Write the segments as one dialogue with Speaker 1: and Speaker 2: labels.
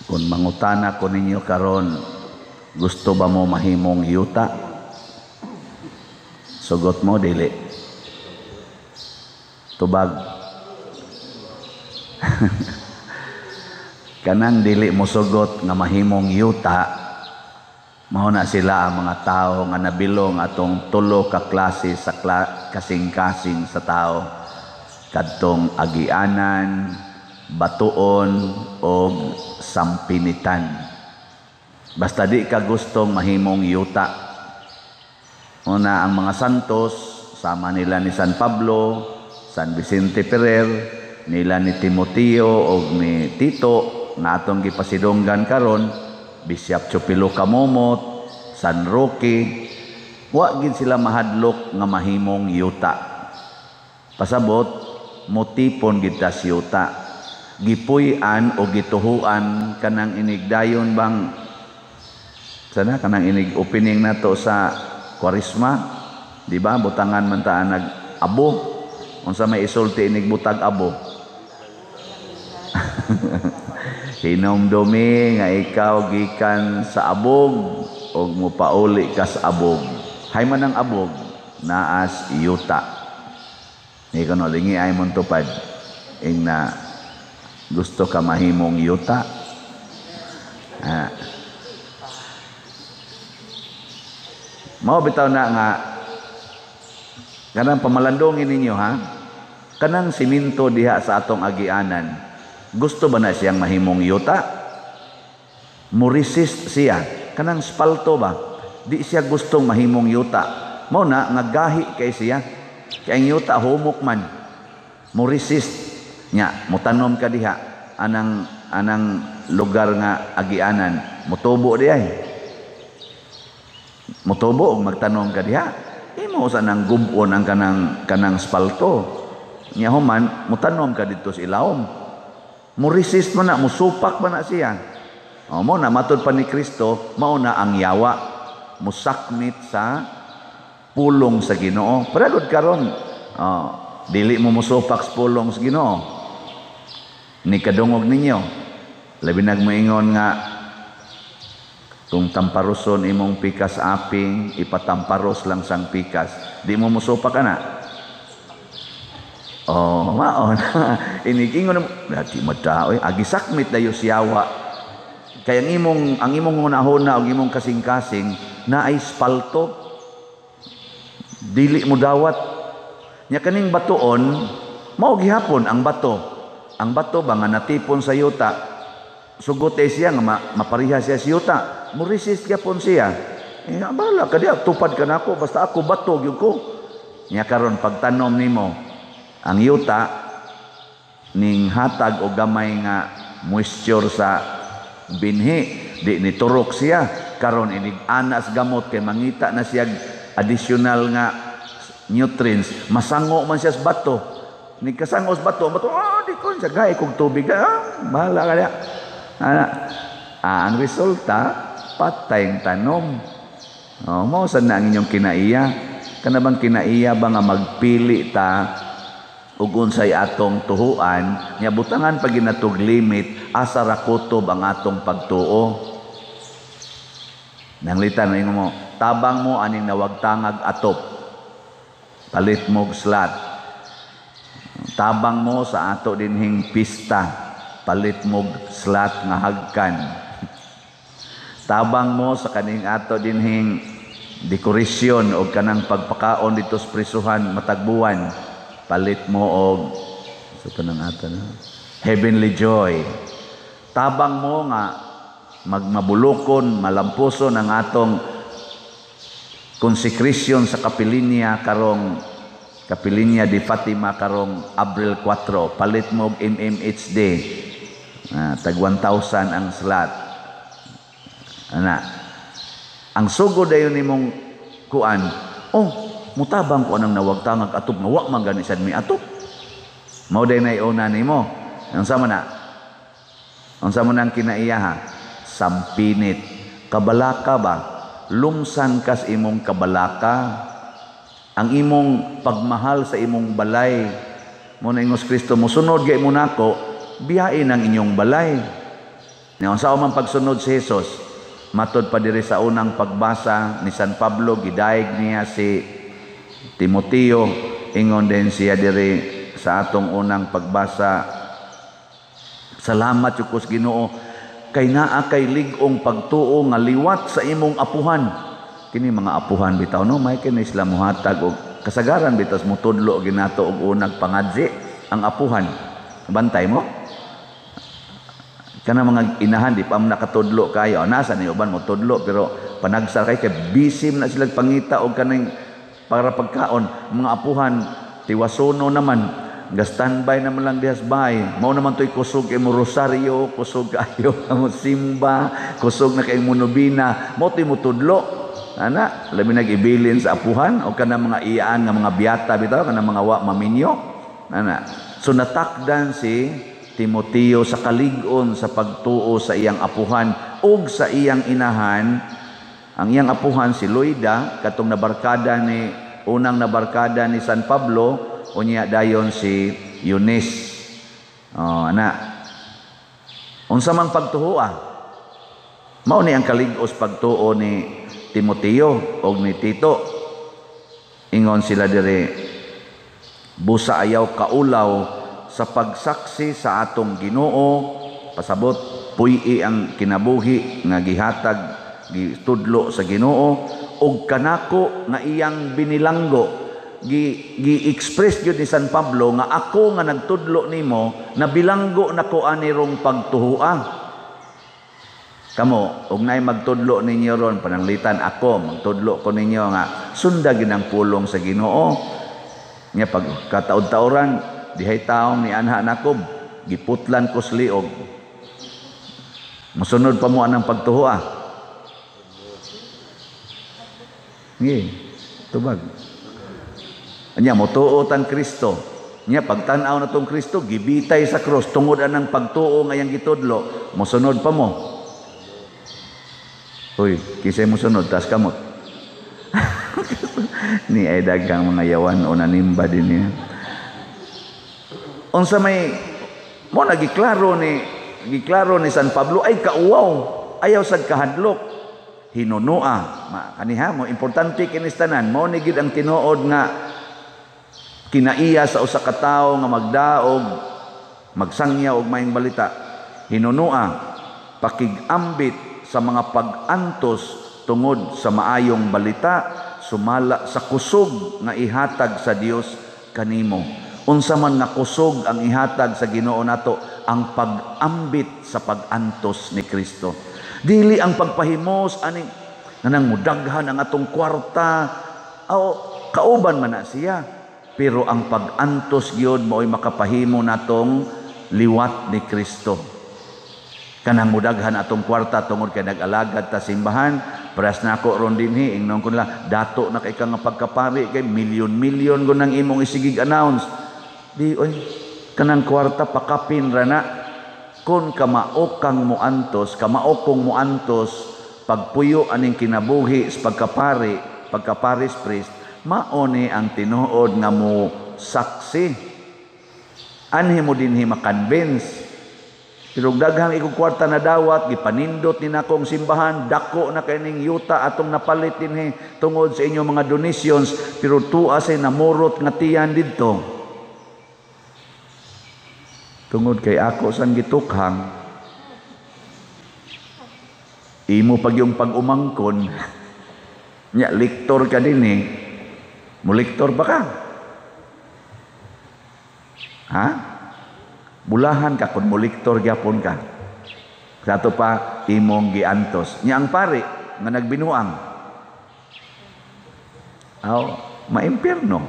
Speaker 1: Kung mangutana ko ninyo karon, gusto ba mo mahimong yuta? Sugot mo, dili. Tubag. Kanang dili mo sugot nga mahimong yuta, mao na sila ang mga tao nga nabilong atong tulo ka klase sa kasing-kasing sa tao. Kadtong agianan, batuon, o sampinitan. Basta di ka gustong mahimong yuta. Una, ang mga santos, sama nila ni San Pablo, San Vicente Ferrer, nila ni Timoteo o ni Tito, na atong gipasidonggan karon, Bishop Chupilo Kamomot, San Roque, wa gid sila mahadlok nga mahimong yuta. Pasabot, motipon gid ta si yuta. Gipuy-an o gituhuan kanang inigdayon bang sana kanang inig opening nato sa Kwaresma, di ba? Butangan man ta nag-abo. Unsa may isulti inig butag abo? Hinumdumi nga ikaw gikan sa abog o mupauli ka sa abog. Hay man ang abog naas yuta. Ni kono lingi ay mon tupad ing na gusto ka mahimong yuta. Mao bitaw na nga kanang pamalandongin ninyo ha. Kanang siminto diha sa atong agianan. Gusto ba na siyang mahimong yuta? Mo-resist siya. Kanang spalto ba? Di siya gustong mahimong yuta. Mao na nga gahi kay siya. Kay ang yuta humok man. Mo-resist nya, mutanom ka diha anang lugar nga agianan. Mutubo diay. Mutubo og magtanom ka diha. Imo sa nang gubon ang kanang spalto. Nya human mutanom ka dito sa ilawom. Mo-resist man na, musupak man na siya. Mo na matud pa ni Kristo, mao na ang yawa. Musakmit sa pulong sa Ginoo. Paragod karon. Dili mo musupak sa pulong sa Ginoo. Ni kadungog ninyo. Labi nagmoingon nga kung tamparuson imong pikas aping, ipatamparos lang sang pikas. Di mo musupak ka na. Maon. Inigingon mo, dati madaoy, agisakmit dayo siyawa. Kaya ang imong hunahuna o imong kasing-kasing na ay spalto. Dili mo dawat. Nya kaning batuon, mao gihapon ang bato. Ang bato ba nga natipon sa yuta, sugot siya nga mapariha siya sa yuta. Mo-resist gyapon siya. Bala ka diya, tupad ka na ako, basta ako bato gyud ko. Nya karon pagtanom nimo, ang yuta ning hatag o gamay nga moisture sa binhi, di ni turok siya. Karon inig anas gamot kay mangita na siya additional nga nutrients. Masango man siya sa bato. Ni kasango sa bato, di ko siya gay kog tubig. Bahala ka diya. Ang resulta, patay ang tanom. Mao sa na ang inyong kinaiya. Kana bang kinaiya ba nga magpili ta ug unsay atong tuhuan, nya butangan pag ginatog limit asa ra kutob ang atong pagtuo. Nanglitan na mo, tabang mo aning nawagtangag atop, palit mo slat. Tabang mo sa ato dinhing pista, palit mo slat nga hagkan. Tabang mo sa kaning ato dinhing dekorasyon o kanang pagpakaon dito sa prisuhan matagbuan, palit mo og sa kanang ato na heavenly joy. Tabang mo nga magmabulokon, malampuson ang atong consecration sa Kapilinya karong Kapilinya di Fatima karong Abril 4, palit mo og MMHD. Tag 1,000 ang slot. Ang sugo dayon nimong kuan. Mutabang ko nang nawagtangag atop nga wa man gani sad mi atop. Mao day nay una nimo. Unsa man na? Unsa man ang kinaiyaha? Sampinit. Kabalaka ba? Lumsan kas imong kabalaka. Ang imong pagmahal sa imong balay. Mo na ingos Kristo mo sunod gay mo nako, biyain ang inyong balay. Ngayon sa umang pagsunod si Jesus, matod pa diri sa unang pagbasa ni San Pablo, gidaig niya si Timoteo, ingon din siya diri sa atong unang pagbasa, salamat yukos Ginoo kay naa kay lig-ong pagtuo nga liwat sa imong apuhan. Kini mga apuhan bitaw no, may kini sila muhatag og kasagaran bitas mo tudlo ginato og unang pangadji ang apuhan. Bantay mo? Kana mga inahan di pa nakatudlo kayo. Nasa ni uban mo tudlo pero panagsar kay bisim na sila pangita og kanang para pagkaon. Mga apuhan tiwasono naman, ga-standby naman lang dihas bahay. Mao naman to'y kusog kay mo rosaryo, kusog kayo mo simba, kusog na kay mo nobina. Mao to'y mo tudlo. Ana, labi nag-ibilin sa apuhan o kanang mga iyaan nga mga biyata bitaw, kanang mga wa maminyo. Ana. So natakdan si Timoteo sa kalig-on sa pagtuo sa iyang apuhan ug sa iyang inahan. Ang iyang apuhan si Loida, katong unang nabarkada ni San Pablo, unya dayon si Eunice. Ana. Unsa man pagtuoa? Mao ni ang kalig-os pagtuo ni Timoteo og ni Tito. Ingon sila dire, busa ayaw kaulaw sa pagsaksi sa atong Ginoo, pasabot puy ang kinabuhi nga gihatag gitudlo sa Ginoo ug kanako nga iyang binilanggo gi-express gyud ni San Pablo nga ako nga nagtudlo nimo nabilanggo nako ani rong pagtuhoa. Kamo ug nay magtudlo ninyo ron pananglitan ako magtudlo ko ninyo nga sunda gyud ang pulong sa Ginoo. Nya pag kataud-tauran dihay taong ni anha nakob giputlan ko sliog. Masunod pa mo anang pagtuhoa. Ngi, tubag. Anya motuot ang Kristo. Nya pagtan-aw na tong Kristo gibitay sa krus tungod anang pagtuo nga yang gitudlo, mosunod pa mo. Uy, kisay mo sunod tas kamot. Ni ay dagang mga yawan o nanimba din niya. Unsa may mo nagiklaro ni San Pablo ay kauwaw, ayaw sad kahadlok, hinunua. Kaniha mo importante kini tanan, mao ni gid ang tinuod nga kinaiya sa usa ka tawo nga magdaog, magsangya og maayong balita. Hinunua, pakigambit sa mga pag-antos tungod sa maayong balita, sumala sa kusog nga ihatag sa Dios kanimo. Unsa man nga kusog ang ihatag sa Ginoo nato, ang pag-ambit sa pag-antos ni Kristo. Dili ang pagpahimos ani nanang mudaghan ang atong kwarta o kauban man na siya, pero ang pag-antos gyud mao'y makapahimo natong liwat ni Kristo. Kanang mudaghan atong kwarta tungod kay nag-alagad ta simbahan, paras na ako ron dinhi ingnon ko nila dato na kay ka nga pagkapari kay milyon-milyon ko nang imong isigig announce. Di oy kanang kwarta pakapin ra na kun kamaokang mo antos, kamaokong mo antos pagpuyo aning kinabuhi sa pagkaparis priest, mao ni ang tinuod nga mo saksi. Anhi mo dinhi makonvince. Pero daghang ikong kwarta na dawat gipanindot ni nakong simbahan, dako na kaning yuta atong napalit dinhi tungod sa inyong mga donations, pero tuwa say namurot nga tiyan didto. Tungod kay ako sang gitukhang, imo pag yung pag-umangkon, nya lektor ka din eh. Mulektor ba ka? Ha? Bulahan ka kung mulektor gyapon ka. Sa ato pa imong giantos. Nya ang pare nga nagbinuang. Maimpierno.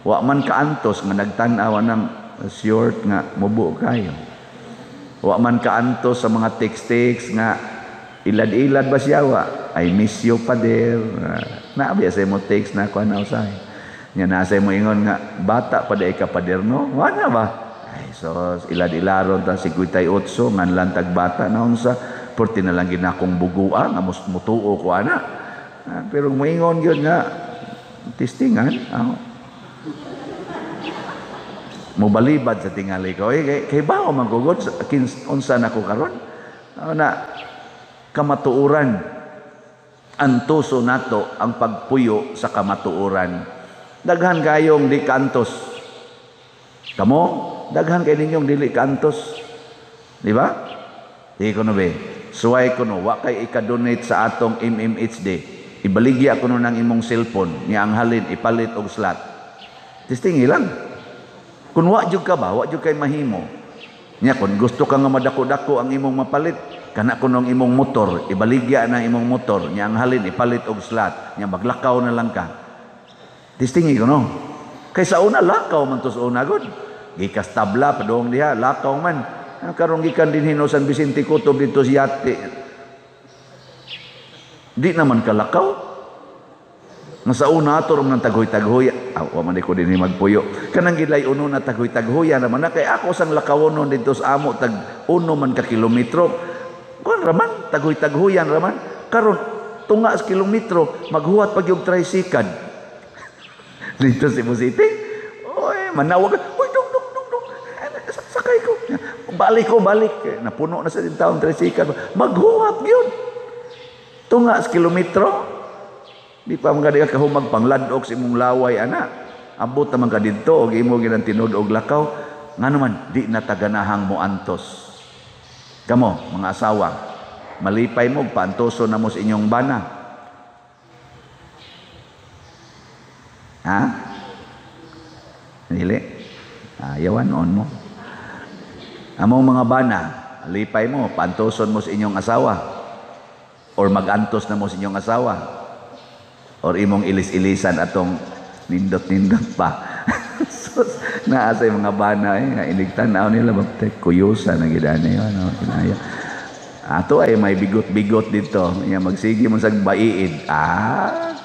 Speaker 1: Wa man kaantos nga nagtan-aw ng short nga mubo kayo. Wa man kaantos sa mga text nga ilad-ilad ba siya wa? I miss you pader. Naabi sa mo text na kuan na usay. Nya nasa mo ingon nga bata pa day ka pader no? Wala ba? Ay sos ilad-ilaron ta 58 ngan lang tag bata na unsa porti na lang ginakong bugua nga mutuo ko ana. Pero moingon gyud nga testingan. Mobalibad sa tingali ko kay bao magugod unsa nako karon na kamatuuran. Antuso nato ang pagpuyo sa kamatuuran. Daghan kayong di kantos. Kamo, daghan kay ninyong dili kantos. Di ba? Di ko no be. Suway ko no, wa kay ika-donate sa atong MMHD. Ibaligya ko no ng imong cellphone, niya ang halin, ipalit og slot. Tistingi lang. Kung wa jud ka ba, wa jud kay mahimo. Nya kung gusto ka nga madako-dako ang imong mapalit, kana kuno ang imong motor, ibaligya na imong motor, nya ang halin ipalit og slot, nya maglakaw na lang ka. Tistingi ko no. Kay sa una lakaw man to sa una gud. Gikas tabla padong diha, lakaw man. Karong gikan din hino San Vicente Kutob dito si Yate. Di naman kalakaw. Nga sa una ato ng tagoy-taghoy. Wa man ko din magpuyo. Kanang gilay uno na tagoy-taghoya naman na kay ako sang lakawonon dito sa amo tag uno man ka kilometro. Kuan raman tagoy-taghoyan raman. Karon tunga sa kilometro maghuwat pag yung tricycle. Dito si Musiti. Oy, manawag. Oy, dong. Sakay ko. Balik. Napuno na sa taong tricycle. Maghuwat yun. Tunga sa kilometro. Di pa mga di ka kahumag pangladok sa imong laway, anak. Ambot naman ka dito, og imo ginang tinud og lakaw. Nga naman, di nataganahang mo antos. Kamo, mga asawa, malipay mo, paantoso na mo sa inyong bana. Ha? Dili? Ayawan on mo. Among mga bana, malipay mo, paantoson mo sa inyong asawa. Or mag-antos na mo sa inyong asawa. Or imong ilis-ilisan atong nindot-nindot pa. So, naasa yung mga bana nga inigtanaw nila bagtay kuyusa na gidana yun. Kinaya. Ato ay may bigot-bigot dito. Magsige mo sa baiid.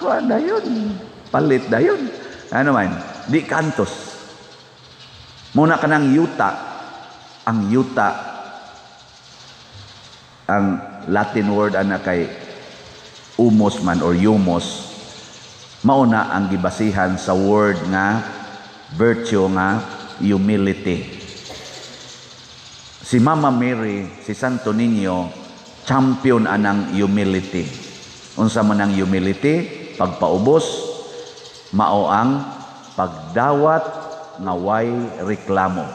Speaker 1: Kuan na yun. Palit na yun. Ano man? Di kantos. Muna ka ng yuta. Ang yuta, ang Latin word ana kay umos man or humos. Mauna ang gibasihan sa word nga virtue nga humility. Si Mama Mary, si Santo Niño, champion anang humility. Unsa man ang humility? Pagpaubos, mao ang pagdawat nga way reklamo.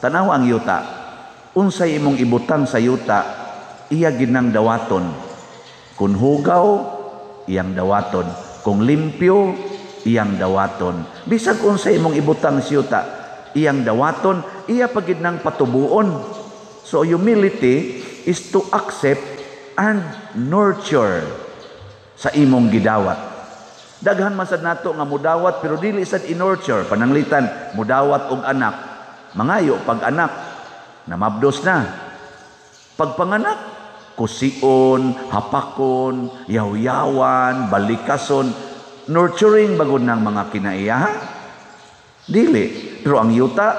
Speaker 1: Tanaw ang yuta. Unsay imong ibutang sa yuta, iya ginang dawaton. Kung hugaw, iyang dawaton. Kung limpyo, iyang dawaton. Bisag unsay imong ibutang siyuta, iyang dawaton, iya pagid nang patubuon. So humility is to accept and nurture sa imong gidawat. Daghan man sad nato nga mudawat pero dili sad in-nurture. Pananglitan, mudawat og anak. Mangayo pag anak, namabdos na. Pag panganak, kusion, hapakon, yaw-yawan, balikason, nurturing bagod ng mga kinaiya. Dili. Pero ang yuta,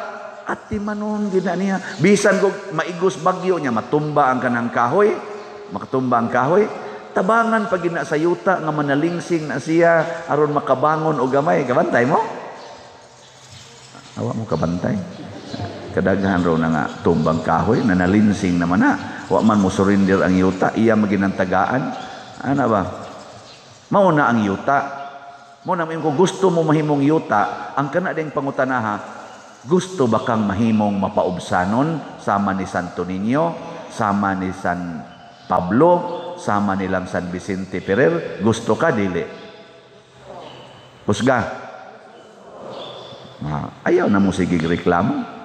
Speaker 1: ati manon gina niya. Bisan kog maigos bagyo niya, matumba ang kanang kahoy, makatumba ang kahoy, tabangan pag gina sa yuta nga manalingsing na siya aron makabangon o gamay. Kabantay mo? Awa mo kabantay. Kadaghan raw na nga tumbang kahoy, nanalinsing naman na. Wa man mo surrender ang yuta, iya maginang tagaan. Ano ba? Mauna ang yuta. Muna kung gusto mo mahimong yuta, ang kana ding pangutanaha, gusto ba kang mahimong mapaubsanon sama ni Santo Niño, sama ni San Pablo, sama nilang San Vicente Ferrer? Gusto ka, dili? Husga. Ayaw na mo sigig reklamo.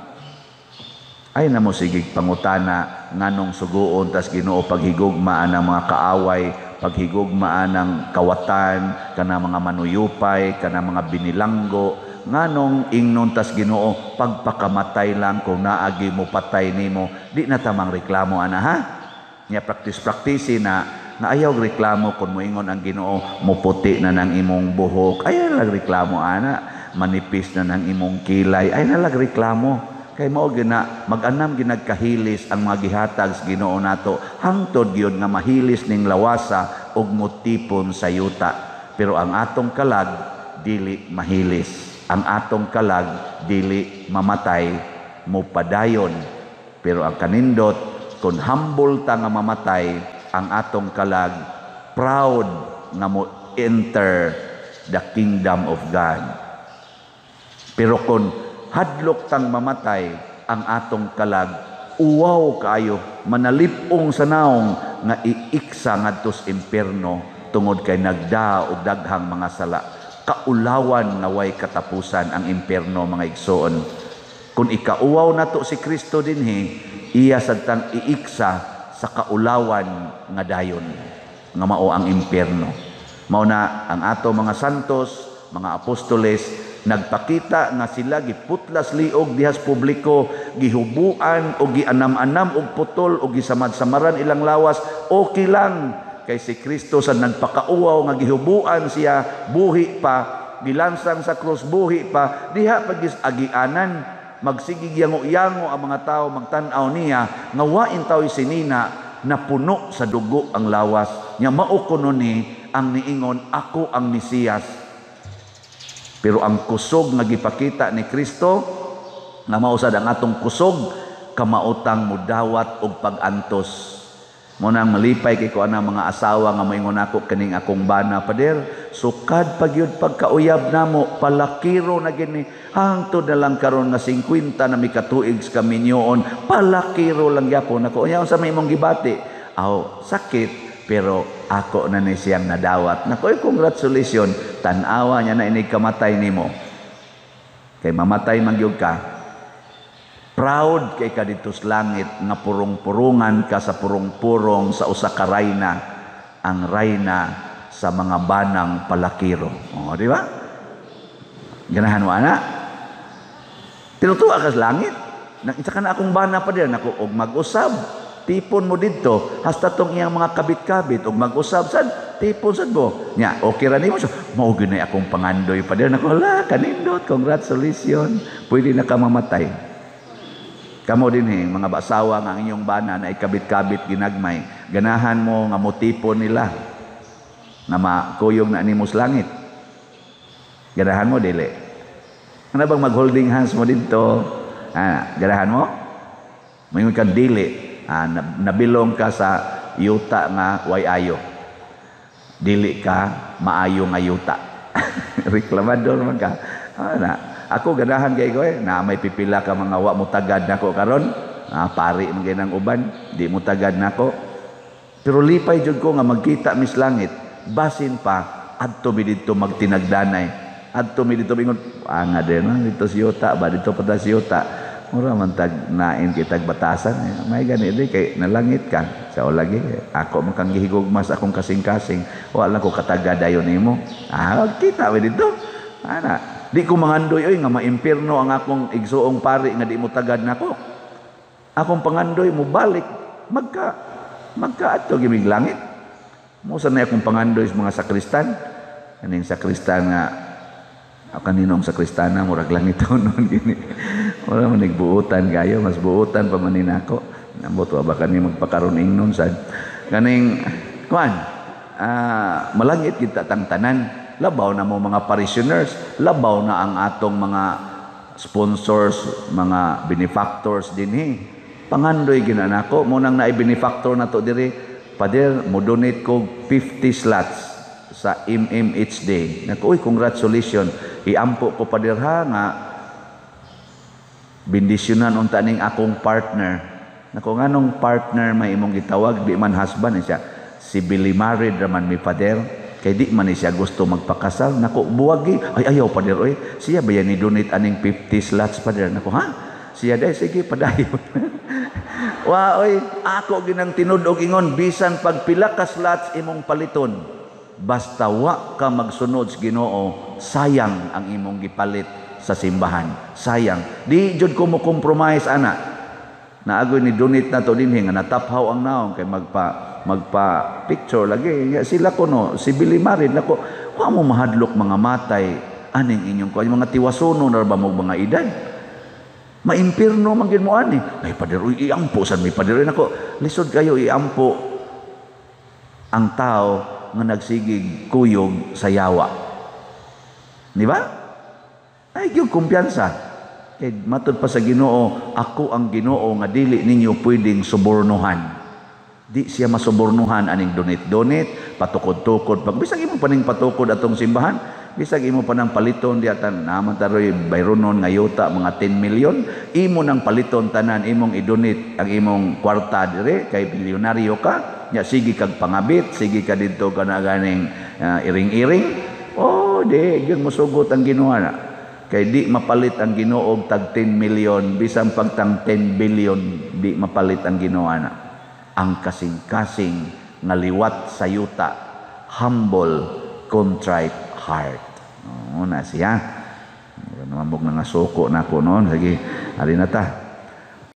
Speaker 1: Ay na mo sigig pangutana nganong suguon tas Ginoo paghigugmaan ng mga kaaway, paghigugmaan ng kawatan, kana mga manuyupay, kana mga binilanggo, nganong ingnon tas Ginoo pagpakamatay lang kung naagi mo patay nimo, di na tamang reklamo ana ha. Nya practice na ayaw reklamo kung moingon ang Ginoo muputi na ng imong buhok, ay lag reklamo ana, manipis na ng imong kilay, ay nalag reklamo. Kay mao gina mag-anam ginagkahilis ang mga gihatag sa Ginoo nato hangtod gyud nga mahilis ning lawasa og motipon sa yuta. Pero ang atong kalag dili mahilis. Ang atong kalag dili mamatay, mupadayon. Pero ang kanindot kung humble ta nga mamatay, ang atong kalag proud nga mo enter the kingdom of God. Pero kung hadlok tang mamatay, ang atong kalag uwaw kaayo, manalipong sa naong nga iiksa ngadto sa impierno tungod kay nagda og daghang mga sala. Kaulawan na way katapusan ang impierno, mga igsoon. Kung ikauwaw nato si Kristo dinhi, iya sadtang iiksa sa kaulawan nga dayon nga mao ang impierno. Mao na ang ato mga santos, mga apostoles, nagpakita nga sila giputlas liog dihas publiko, gihubuan o gianam-anam og putol o gisamad-samaran ilang lawas, okay lang. Kay si Kristo sa nagpakauwaw nga gihubuan siya, buhi pa, gilansang sa krus, buhi pa, diha pagis agianan, magsigig yango-yango ang mga tao, magtanaw niya, nga wain tao'y sinina, na puno sa dugo ang lawas. Nya mao kuno ni ang niingon, ako ang Mesiyas. Pero ang kusog nga gipakita ni Kristo, nga mausad ang atong kusog, kamautang mudawat og pag-antos. Mo nang malipay kay ko ana mga asawa nga moingon ako kaning akong bana, pader, sukad pagyud pagkauyab namo, palakiro na gini, hangtod na lang karon nga 50 na mikatuig sa kaminyoon, palakiro lang gyapon ako. Unya sa may imong gibati, aw sakit, pero ako na ni siyang nadawat. Nakoy, congratulations, tanawa niya na inig kamatay nimo. Kay mamatay man gyud ka, proud kay ka dito sa langit nga purong-purungan ka sa purong-purong sa usa ka rayna, ang rayna sa mga banang palakiro. O, di ba? Ganahan mo, ana? Tinutuwa ka sa langit. Nang isa ka na akong bana pa din, ako, og mag-usab. Tipon mo dito, hasta tong iyang mga kabit-kabit, og mag-usab, sad, tipon sad mo. Nya, okay ra nimo. So, maugin na akong pangandoy pa din. Ako, ala, kanindot, congratulations. Pwede na ka mamatay. Kamo din mga basawa nga ang inyong bana na ikabit-kabit ginagmay, ganahan mo nga motipon nila na makuyog na nimo sa langit. Ganahan mo dili. Ano bang mag-holding hands mo dito? Ganahan mo? Mayon ka dili. Nabilong ka sa yuta nga way ayo. Dili ka maayo nga yuta. Reklamador man ka. Ako ganahan kay ko na may pipila ka mga wa mo tagad nako karon, pari man nang uban, di mo tagad nako. Pero lipay jud ko nga magkita mis langit, basin pa adto mi didto magtinagdanay. Adto mi didto ingon, nga din dito si yuta ba dito pa si yuta. Mura man tag nain kitag batasan, may gani di kay nalangit ka. Sa lagi ako man kang gihigugmas akong kasing-kasing, wala ko katagad ayon nimo. Kita mi dito. Di ko mangandoy nga maimpierno ang akong igsuong pari nga di mo tagad nako. Akong pangandoy mo balik magka adto gimig langit. Mo sanay akong pangandoy sa mga sakristan. Kaning sakristan nga kaninong sakristana murag langit noon gini. Wala man nigbuutan kayo, mas buutan pa man ninako. Nambot wa ba kani magpakaron ingnon sad. Kaning kuan malangit kita tang tanan. Labaw na mo mga parishioners, labaw na ang atong mga sponsors, mga benefactors dinhi. Pangandoy ginanako mo nang naay benefactor na to diri, pader mo donate ko 50 slots sa MMH Day. Nako, uy, congratulations. Iampo ko pader ha nga bendisyonan unta ning akong partner. Nako, nganong partner may imong gitawag, di man husband siya. Si Billy married raman mi pader. Kay di man siya gusto magpakasal. Nako, buwagi. Ay, ayaw pader, oy. Siya ba yan ni-donate aning 50 slots pader? Nako, ha? Siya day, sige, padayon. Oy, ako ginang tinudog ingon, bisan pagpila ka slots imong paliton. Basta wa ka magsunod sa Ginoo, sayang ang imong gipalit sa simbahan. Sayang. Di jud ko mo compromise, ana. Naagoy ni donate na to dinhi nga nataphaw ang naong kay magpa picture lagi sila kuno si Billy Marid nako wa mo mahadlok mga matay aning inyong ko mga tiwasono na ba mo mga edad maimpirno man gid mo ani ay pader iampo sad mi pader nako lisod kayo iampo ang tao nga nagsigig kuyog sa yawa, di ba? Ay gyud kumpiyansa Kay matud pa sa Ginoo, ako ang Ginoo nga dili ninyo pwedeng subornuhan. Di siya masubornuhan aning donate, patukod-tukod. Pag bisag imo pa ning patukod atong simbahan, bisag imo pa nang paliton di atan naman taroy bayronon nga yuta mga 10 million, imo nang paliton tanan, imong i-donate ang imong kwarta dire kay bilyonaryo ka. Nya sige kag pangabit, sige ka didto kana ganing iring-iring. Oh, di gyud mosugot ang Ginoo na. Kay di mapalit ang Ginoo og tag 10 million, bisan pagtang 10 billion di mapalit ang Ginoo na. Ang kasing-kasing nga liwat sa yuta, humble, contrite heart. Na siya. Namambog na nga suko na ko noon. Sige, hari na ta.